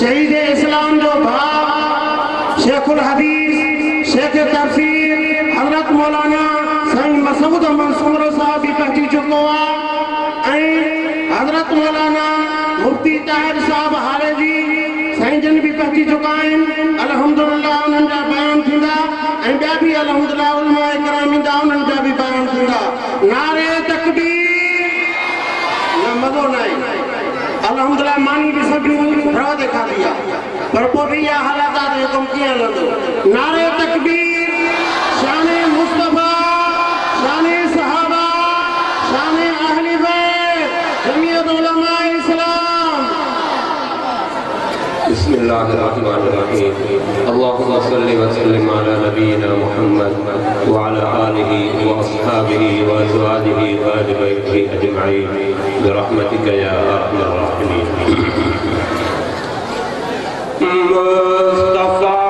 शहीद इस्लाम जो बाप शेखुल हदीस शेख तफसीर हजरत मौलाना साईं मसूद मंसूर साहब भी पहुंची चुको आहे हजरत मौलाना मुफ्ती ताहिर साहब हारे जी साईं जन भी पहुंची चुका आहिनि अल्हम्दुलिल्लाह उन्हनि जा बयान थींदा ऐं ॿिया बि अल्हम्दुलिल्लाह उलमा इकराम ईंदा उन्हनि जा बि बयान थींदा नारे तकबीर न मज़ो न आहे अल्हम्दुलिल्लाह मानी भी सभी रवा देखा दिया पर पोइ भी यह हालात आहे कम कीअं हलंदो नारे तकबीर शान मुस्तफा शान सहाबा शान अहले बैत जमीयत उलमा इस्लाम बिस्मिल्लाहिर्रहमानिर्रहीम अल्लाहुम्मा सल्लि व सल्लिम अला नबीना मुहम्मद व अला आलिहि व अस्हाबिहि व अज़वाजिहि व अहलि बैतिहि अजमईन बिरहमतिका या अरहमर राहिमीन मुस्तफा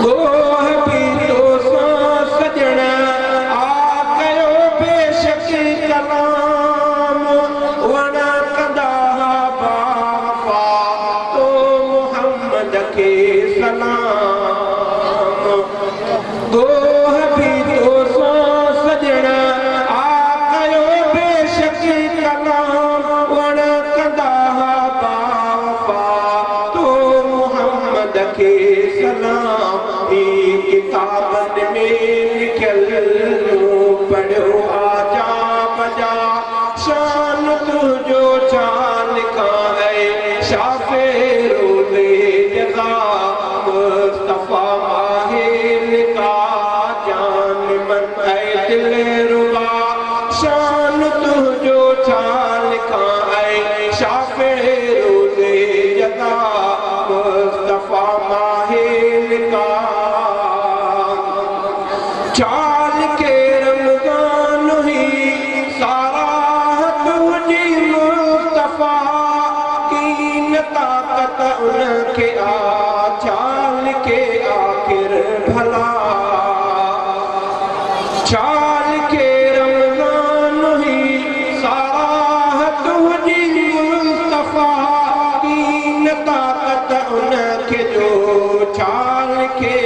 Go गोह भी तो सो सजना आयो बेशक कलाम वण कंदा बापा तो मोहम्मद के सलाम ही किताबन में लिखल पढ़ो आजा बजा शान तुझो चाल का है शाफे रोले जगा मुस्तफा माहिर का जान मन है दिल रुबा शान तुझो चाल का है शाफे रोले जगा मुस्तफा माहिर का चाल के रमजान ही सारा तुझी मुस्तफा की ताकत उनके आ चाल के आखिर भला चाल के रमजान ही सारा तुझी मुस्तफा की ताकत उनके जो चाल के